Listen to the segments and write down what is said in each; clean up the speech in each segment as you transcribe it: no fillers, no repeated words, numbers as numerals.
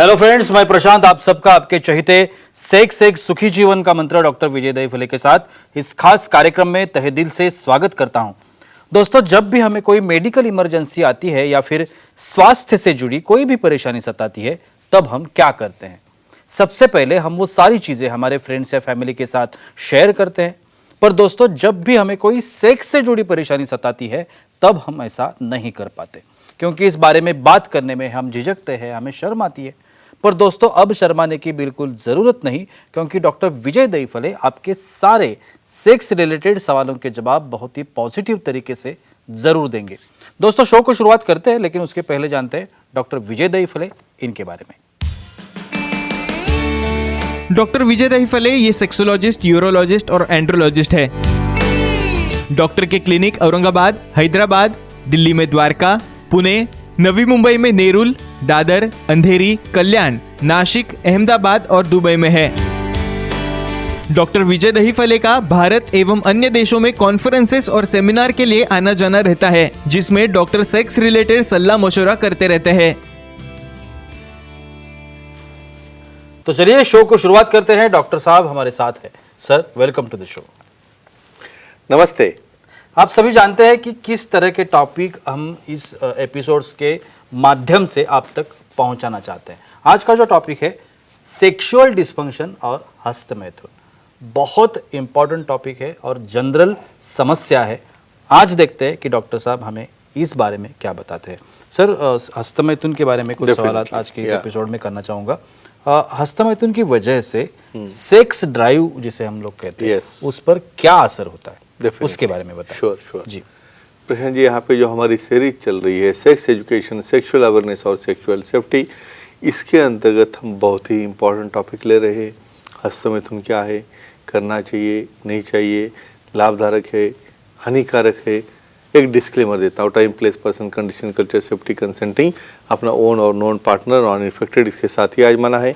Hello friends, मैं प्रशांत आप सबका आपके चहेते सेक्स एक सुखी जीवन का मंत्र डॉक्टर विजय दहीफले के साथ इस खास कार्यक्रम में तहे दिल से स्वागत करता हूं। दोस्तों, जब भी हमें कोई मेडिकल इमरजेंसी आती है या फिर स्वास्थ्य से जुड़ी कोई भी परेशानी सताती है, तब हम क्या करते हैं? सबसे पहले हम वो सारी चीजें हमारे फ्रेंड्स या फैमिली के साथ शेयर करते हैं। पर दोस्तों, जब भी हमें कोई सेक्स से जुड़ी परेशानी सताती है, तब हम ऐसा नहीं कर पाते, क्योंकि इस बारे में बात करने में हम झिझकते हैं, हमें शर्म आती है। पर दोस्तों, अब शर्माने की बिल्कुल जरूरत नहीं, क्योंकि डॉक्टर विजय दहीफले आपके सारे सेक्स रिलेटेड सवालों के जवाब बहुत ही पॉजिटिव तरीके से जरूर देंगे। दोस्तों, शो को शुरुआत करते हैं, लेकिन उसके पहले जानते हैं डॉक्टर विजय दहीफले इनके बारे में। डॉक्टर विजय दहीफले ये सेक्सोलॉजिस्ट, यूरोलॉजिस्ट और एंड्रोलॉजिस्ट है। डॉक्टर के क्लिनिक औरंगाबाद, हैदराबाद, दिल्ली में द्वारका, पुणे, नवी मुंबई में नेरुल, दादर, अंधेरी, कल्याण, नासिक, अहमदाबाद और दुबई में है। डॉक्टर विजय दहीफले का भारत एवं अन्य देशों में कॉन्फ्रेंसेस और सेमिनार के लिए आना जाना रहता है, जिसमें डॉक्टर सेक्स रिलेटेड सलाह मशवरा करते रहते हैं। तो चलिए शो को शुरुआत करते हैं। डॉक्टर साहब हमारे साथ है। Sir, welcome to the show. नमस्ते। आप सभी जानते हैं कि किस तरह के टॉपिक हम इस एपिसोड्स के माध्यम से आप तक पहुंचाना चाहते हैं। आज का जो टॉपिक है सेक्सुअल डिस्फंक्शन और हस्तमैथुन, बहुत इंपॉर्टेंट टॉपिक है और जनरल समस्या है। आज देखते हैं कि डॉक्टर साहब हमें इस बारे में क्या बताते हैं। सर, हस्तमैथुन के बारे में कुछ सवाल आज के इस एपिसोड में करना चाहूँगा। हस्तमैथुन की वजह से सेक्स ड्राइव जिसे हम लोग कहते हैं, उस पर क्या असर होता है, उसके बारे में बताएं। श्योर जी प्रशांत जी, यहाँ पे जो हमारी सीरीज चल रही है सेक्स एजुकेशन, सेक्सुअल अवेयरनेस और सेक्सुअल सेफ्टी, इसके अंतर्गत हम बहुत ही इम्पोर्टेंट टॉपिक ले रहे हैं। हस्तमैथुन क्या है, करना चाहिए नहीं चाहिए, लाभदायक है, हानिकारक है। एक डिस्क्लेमर देता हूँ, time, place, person, condition, culture, safety, consenting, अपना ओन और नॉन पार्टनर, नॉन इन्फेक्टेड, इसके साथ ही आजमाना है।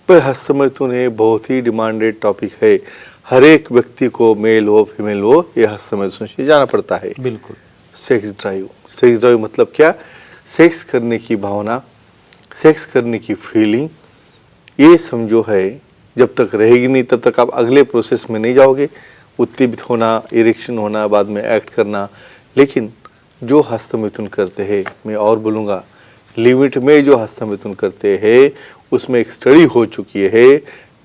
पर हस्तमैथुन है बहुत ही डिमांडेड टॉपिक है। हर एक व्यक्ति को, मेल हो फीमेल हो, ये हस्तमैथुन से जाना पड़ता है। बिल्कुल। सेक्स ड्राइव मतलब क्या? सेक्स करने की भावना, सेक्स करने की फीलिंग, ये समझो है जब तक रहेगी नहीं तब तक आप अगले प्रोसेस में नहीं जाओगे। उत्तेजित होना, इरेक्शन होना, बाद में एक्ट करना। लेकिन जो हस्तमैथुन करते हैं, मैं और बोलूँगा, लिमिट में जो हस्तमैथुन करते हैं, उसमें एक स्टडी हो चुकी है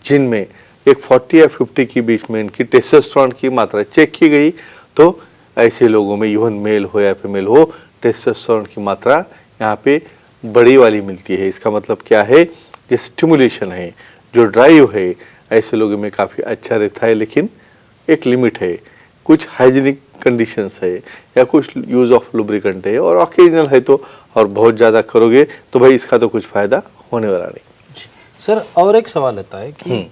जिनमें एक 40 या 50 के बीच में इनकी टेस्टोस्टेरोन की मात्रा चेक की गई। तो ऐसे लोगों में, इवन मेल हो या फीमेल हो, टेस्टोस्टेरोन की मात्रा यहाँ पे बड़ी वाली मिलती है। इसका मतलब क्या है? जो स्टिमुलेशन है, जो ड्राइव है, ऐसे लोगों में काफ़ी अच्छा रहता है। लेकिन एक लिमिट है, कुछ हाइजीनिक कंडीशंस है या कुछ यूज़ ऑफ लुब्रिकेंट है, और ऑकेजनल है तो, और बहुत ज़्यादा करोगे तो भाई इसका तो कुछ फ़ायदा होने वाला नहीं। जी सर, और एक सवाल आता है कि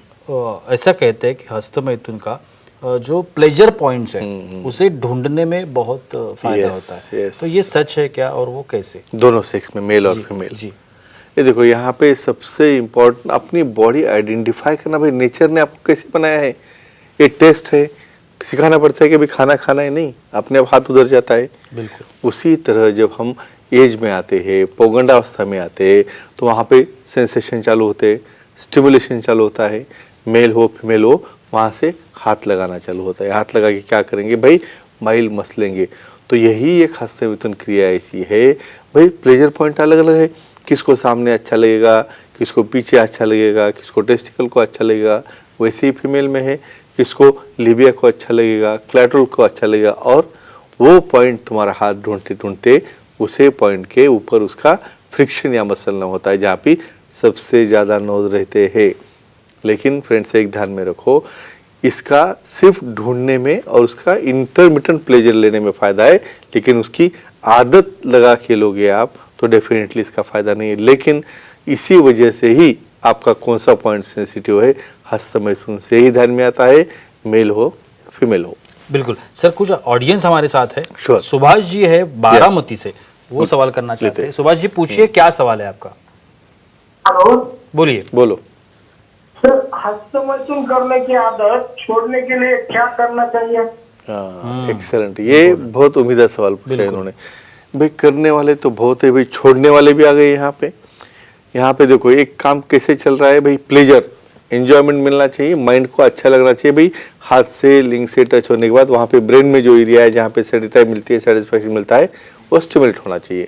ऐसा कहते हैं कि हस्तमैथुन का जो प्लेजर पॉइंट्स है उसे ढूंढने में बहुत फायदा होता है। तो ये सच है क्या, और वो कैसे? दोनों सेक्स में, मेल और फीमेल। जी, ये देखो, यहाँ पे सबसे इम्पोर्टेंट अपनी बॉडी आइडेंटिफाई करना। भाई नेचर ने आपको कैसे बनाया है? ये टेस्ट है, सिखाना पड़ता है कि भाई खाना खाना है, नहीं, अपने आप हाथ उधर जाता है। बिल्कुल। उसी तरह जब हम एज में आते हैं, पौगंडावस्था में आते हैं, तो वहाँ पे सेंसेशन चालू होते हैं, स्टिमुलेशन चालू होता है। मेल हो फीमेल हो, वहाँ से हाथ लगाना चालू होता है। हाथ लगा के क्या करेंगे भाई? माइल मसलेंगे। तो यही एक हस्तमैथुन क्रिया ऐसी है। भाई प्लेजर पॉइंट अलग अलग है, किसको सामने अच्छा लगेगा, किसको पीछे अच्छा लगेगा, किसको टेस्टिकल को अच्छा लगेगा। वैसे ही फीमेल में है, किसको लिबिया को अच्छा लगेगा, क्लैटरल को अच्छा लगेगा। और वो पॉइंट तुम्हारा हाथ ढूंढते ढूंढते उसे पॉइंट के ऊपर उसका फ्रिक्शन या मसलना होता है, जहाँ पे सबसे ज़्यादा नोज रहते हैं। लेकिन फ्रेंड्स, एक ध्यान में रखो, इसका सिर्फ ढूंढने में और उसका इंटरमिटेंट प्लेजर लेने में फ़ायदा है, लेकिन उसकी आदत लगा के लोगे आप तो डेफिनेटली इसका फ़ायदा नहीं है। लेकिन इसी वजह से ही आपका कौन सा पॉइंट सेंसिटिव है, हस्तमैथुन से ही ध्यान में आता है, मेल हो फीमेल हो। बिल्कुल। सर, कुछ ऑडियंस हमारे साथ है। Sure. सुभाष जी है बारामती से, वो सवाल करना चाहते हैं। सुभाष जी, पूछिए, क्या सवाल है आपका? हेलो, बोलो। सर, हस्तमैथुन करने की आदत छोड़ने के लिए क्या करना चाहिए? एक्सेलेंट, ये बहुत उम्मीदा सवाल पूछा इन्होंने। भाई करने वाले तो बहुत है, भाई छोड़ने वाले भी आ गए यहाँ पे। यहाँ पे देखो एक काम कैसे चल रहा है भाई, प्लेजर एंजॉयमेंट मिलना चाहिए, माइंड को अच्छा लगना चाहिए भाई, हाथ से लिंग से टच होने के बाद वहाँ पे ब्रेन में जो एरिया है जहाँ पे सेटिस्फाई मिलती है, सेटिस्फैक्शन मिलता है, वो स्टिमुलेट होना चाहिए।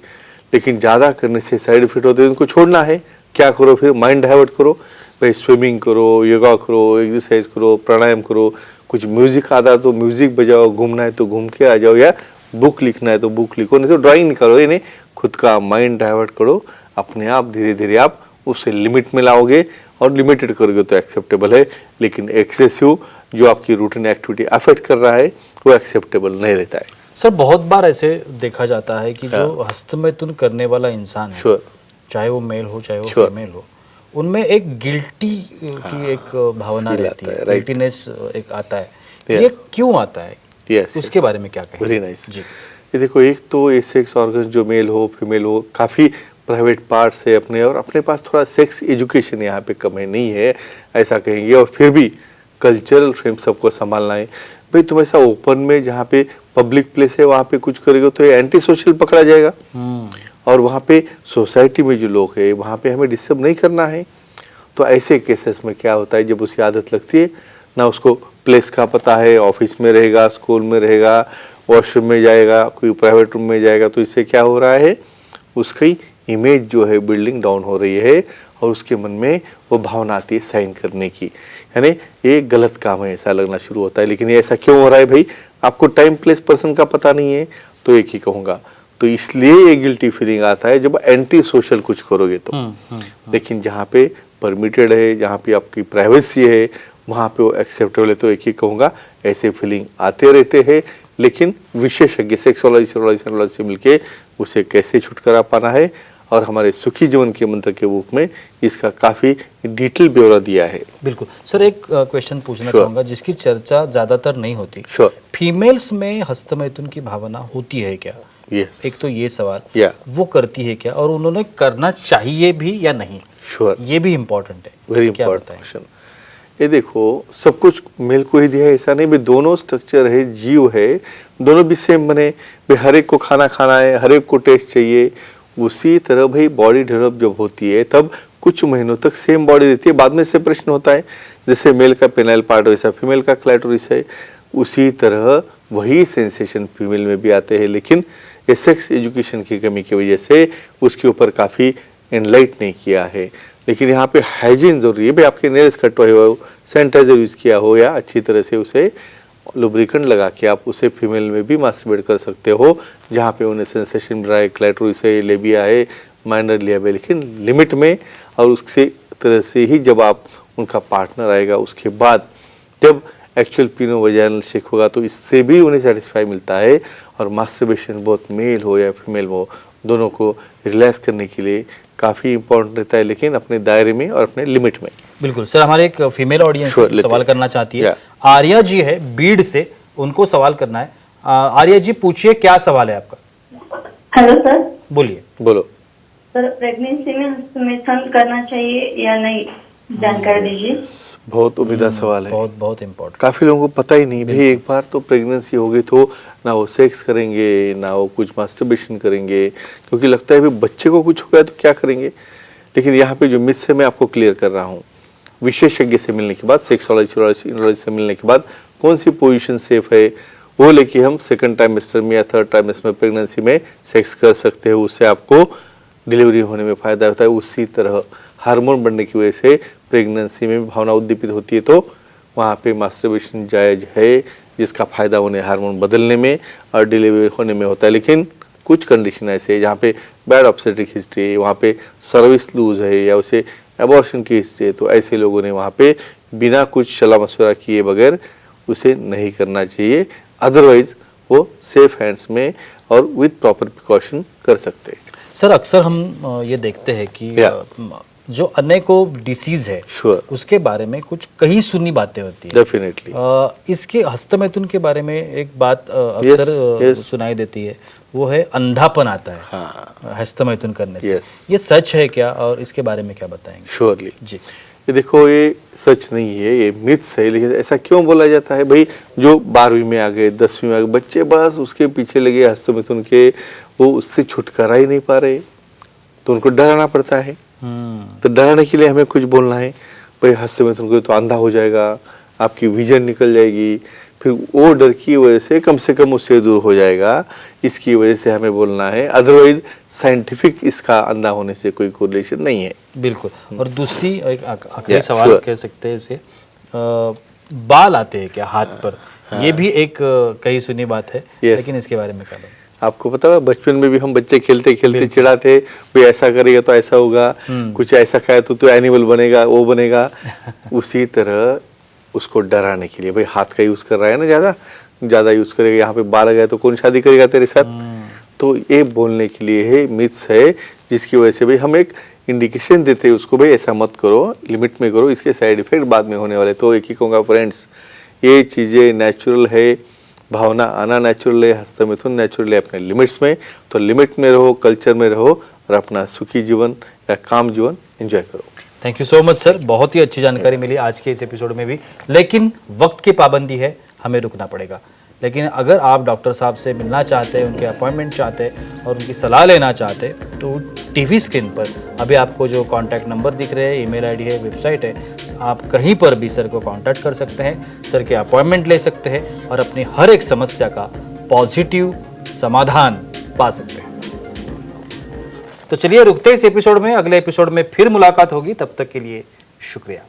लेकिन ज़्यादा करने से साइड इफेक्ट होते हैं, उनको छोड़ना है। क्या करो फिर, माइंड डाइवर्ट करो भाई, स्विमिंग करो, योगा करो, एक्सरसाइज करो, प्राणायाम करो, कुछ म्यूजिक आता है तो म्यूजिक बजाओ, घूमना है तो घूम के आ जाओ, या बुक लिखना है तो बुक लिखो, नहीं तो ड्राइंग निकालो, यानी खुद का माइंड डाइवर्ट करो। अपने आप धीरे धीरे आप उससे लिमिट में लाओगे, और लिमिटेड करोगे तो एक्सेप्टेबल है, लेकिन एक्सेसिव जो आपकी रूटीन एक्टिविटी अफेक्ट कर रहा है वो एक्सेप्टेबल नहीं रहता है। सर बहुत बार ऐसे देखा जाता है कि जो हस्तमैथुन करने वाला इंसान है, श्योर, चाहे वो मेल हो चाहे वो Sure. फीमेल हो, उनमें एक गिल्टी की एक भावना feel रहती आता है, है, right. गिल्टीनेस एक आता है। Yeah. ये क्यों आता है? यस, उसके बारे में क्या कहें? Very nice. जी। ये देखो, एक तो ये सेक्स ऑर्गन जो मेल हो फीमेल हो, काफ़ी प्राइवेट पार्ट्स है अपने, और अपने पास थोड़ा सेक्स एजुकेशन यहाँ पे कम है, नहीं है ऐसा कहेंगे। और फिर भी कल्चरल फ्रेम सबको संभालना है भाई। तुम ऐसा ओपन में जहाँ पे पब्लिक प्लेस है वहाँ पे कुछ करेगा तो ये एंटी सोशल पकड़ा जाएगा, और वहाँ पे सोसाइटी में जो लोग हैं वहाँ पे हमें डिस्टर्ब नहीं करना है। तो ऐसे केसेस में क्या होता है, जब उसकी आदत लगती है ना, उसको प्लेस का पता है, ऑफिस में रहेगा, स्कूल में रहेगा, वॉशरूम में जाएगा, कोई प्राइवेट रूम में जाएगा, तो इससे क्या हो रहा है, उसकी इमेज जो है बिल्डिंग डाउन हो रही है, और उसके मन में वो भावना आती है साइन करने की, यानी ये गलत काम है ऐसा लगना शुरू होता है। लेकिन ये ऐसा क्यों हो रहा है भाई, आपको टाइम प्लेस पर्सन का पता नहीं है, तो एक ही कहूँगा, तो इसलिए ये गिल्टी फीलिंग आता है जब एंटी सोशल कुछ करोगे तो। लेकिन जहाँ पे परमिटेड है, जहाँ पे आपकी प्राइवेसी है, वहाँ पे वो एक्सेप्टेबल है, तो एक ही कहूँगा ऐसे फीलिंग आते रहते हैं। लेकिन विशेषज्ञ सेक्सोलॉजी से मिलके उसे कैसे छुटकारा पाना है, और हमारे सुखी जीवन के मंत्र के रूप में इसका काफ़ी डिटेल ब्यौरा दिया है। बिल्कुल सर, एक क्वेश्चन पूछना चाहूंगा जिसकी चर्चा ज्यादातर नहीं होती। Sure. फीमेल्स में हस्तमैथुन की भावना होती है क्या? Yes. एक तो ये सवाल, Yeah. वो करती है क्या, और उन्होंने करना चाहिए भी या नहीं? श्योर, ये भी इम्पोर्टेंट है। वेरी क्या इंपॉर्टेंट बताएं? क्वेश्चन। ये देखो, सब कुछ मेल को ही दिया है ऐसा नहीं भाई, दोनों स्ट्रक्चर है, जीव है, दोनों भी सेम बने भाई। हर एक को खाना खाना है, हर एक को टेस्ट चाहिए। उसी तरह भाई बॉडी डेवलप जब होती है तब कुछ महीनों तक सेम बॉडी रहती है, बाद में सेपरेशन होता है। जैसे मेल का पेनाइल पार्ट वैसा फीमेल का क्लैटोरिस है, उसी तरह वही सेंसेशन फीमेल में भी आते हैं। लेकिन ये सेक्स एजुकेशन की कमी की वजह से उसके ऊपर काफ़ी एनलाइट नहीं किया है। लेकिन यहाँ पे हाइजीन जरूरी है भाई, आपके नेल्स कट हुए हो, सैनिटाइजर यूज़ किया हो, या अच्छी तरह से उसे लुब्रिकेंट लगा के आप उसे फीमेल में भी मास्टरबेट कर सकते हो, जहाँ पे उन्हें सेंसेशन मिल रहा है, क्लैटोरिस है, लेबिया है, माइनर लिया है, लेकिन लिमिट में। और उससे तरह से ही जब आप उनका पार्टनर आएगा, उसके बाद जब एक्चुअल पीनो वजाइनल शेक होगा, तो इससे भी उन्हें सेटिस्फाई मिलता है। और मास्टरबेशन बहुत मेल हो या फीमेल हो, दोनों को रिलैक्स करने के लिए काफ़ी इंपॉर्टेंट रहता है, लेकिन अपने दायरे में और अपने लिमिट में। बिल्कुल सर, हमारे एक फीमेल ऑडियंस सवाल करना चाहती है। आर्या जी है बीड़ से, उनको सवाल करना है। आर्या जी पूछिए, क्या सवाल है आपका? Hello sir. बोलिए। बोलो। सर, प्रेगनेंसी में हस्तमैथुन करना चाहिए या नहीं, जानकारी दीजिए। बहुत उम्मीदा सवाल है, बहुत बहुत इम्पोर्टेंट। काफ़ी लोगों को पता ही नहीं भाई। एक बार तो प्रेगनेंसी हो गई तो ना वो सेक्स करेंगे, ना वो कुछ मास्टरबेशन करेंगे, क्योंकि लगता है भाई बच्चे को कुछ हो गया तो क्या करेंगे। लेकिन यहाँ पे जो मिथ्स है मैं आपको क्लियर कर रहा हूँ। विशेषज्ञ से मिलने के बाद, सेक्सोलॉजी से मिलने के बाद कौन सी पोजीशन सेफ है, वो लेके हम सेकंड टाइमेस्टर में या थर्ड टाइमेस्टर में प्रेगनेंसी में सेक्स कर सकते हो। उससे आपको डिलीवरी होने में फ़ायदा होता है। उसी तरह हार्मोन बढ़ने की वजह से प्रेगनेंसी में भावना उद्दीपित होती है, तो वहाँ पे मास्टरबेशन जायज़ है, जिसका फ़ायदा उन्हें हार्मोन बदलने में और डिलीवरी होने में होता है। लेकिन कुछ कंडीशन ऐसे है जहाँ पे बैड ऑब्स्टेट्रिक हिस्ट्री है, वहाँ पे सर्विस लूज है, या उसे एबॉर्शन की हिस्ट्री है, तो ऐसे लोगों ने वहाँ पे बिना कुछ सलाह मशवरा किए बगैर उसे नहीं करना चाहिए। अदरवाइज वो सेफ हैंड्स में और विद प्रॉपर प्रिकॉशन कर सकते हैं। सर, अक्सर हम ये देखते हैं कि जो अनेकों डिसीज है, Sure. उसके बारे में कुछ कहीं सुनी बातें होती है। डेफिनेटली। इसके हस्तमैथुन के बारे में एक बात अक्सर सुनाई देती है, वो है अंधापन आता है। हाँ। हस्तमैथुन करने से। Yes. ये सच है क्या, और इसके बारे में क्या बताएंगे? श्योरली जी। ये देखो, ये सच नहीं है, ये मिथ्स है। लेकिन ऐसा क्यों बोला जाता है भाई, जो 12वीं में आ गए, 10वीं में आ गए बच्चे, बस उसके पीछे लगे हस्तमैथुन के, वो उससे छुटकारा ही नहीं पा रहे, तो उनको डराना पड़ता है। तो डराने के लिए हमें कुछ बोलना है, भाई हस्त मैथुन करो तो अंधा हो जाएगा, आपकी विजन निकल जाएगी, फिर वो डर की वजह से कम उससे दूर हो जाएगा, इसकी वजह से हमें बोलना है। अदरवाइज साइंटिफिक इसका अंधा होने से कोई कोरिलेशन नहीं है। बिल्कुल। और दूसरी एक आखिरी Yeah, सवाल sure. कह सकते हैं इसे, बाल आते हैं क्या हाथ पर? ये भी एक कही सुनी बात है, Yes. लेकिन इसके बारे में क्या बोलूं? आपको पता है बचपन में भी हम बच्चे खेलते खेलते चिढ़ाते, भाई ऐसा करेगा तो ऐसा होगा, कुछ ऐसा खाया तो एनिमल बनेगा, वो बनेगा। उसी तरह उसको डराने के लिए, भाई हाथ का यूज कर रहा है ना, ज्यादा यूज करेगा, यहाँ पे बाल आ गया तो कौन शादी करेगा तेरे साथ। तो ये बोलने के लिए है, मिथ्स है, जिसकी वजह से भाई हम एक इंडिकेशन देते हैं उसको, भाई ऐसा मत करो, लिमिट में करो, इसके साइड इफेक्ट बाद में होने वाले। तो एक ही कहूँगा फ्रेंड्स, ये चीजें नेचुरल है, भावना आना नेचुरल है, हस्त मिथुन नेचुरल है अपने लिमिट्स में। तो लिमिट में रहो, कल्चर में रहो और अपना सुखी जीवन या काम जीवन एंजॉय करो। Thank you so much sir, बहुत ही अच्छी जानकारी मिली आज के इस एपिसोड में भी। लेकिन वक्त की पाबंदी है, हमें रुकना पड़ेगा। लेकिन अगर आप डॉक्टर साहब से मिलना चाहते हैं, उनके अपॉइंटमेंट चाहते हैं और उनकी सलाह लेना चाहते हैं, तो टीवी स्क्रीन पर अभी आपको जो कॉन्टैक्ट नंबर दिख रहे हैं, ईमेल आईडी है, वेबसाइट है, आप कहीं पर भी सर को कांटेक्ट कर सकते हैं, सर के अपॉइंटमेंट ले सकते हैं और अपनी हर एक समस्या का पॉजिटिव समाधान पा सकते हैं। तो चलिए रुकते इस एपिसोड में, अगले एपिसोड में फिर मुलाकात होगी, तब तक के लिए शुक्रिया।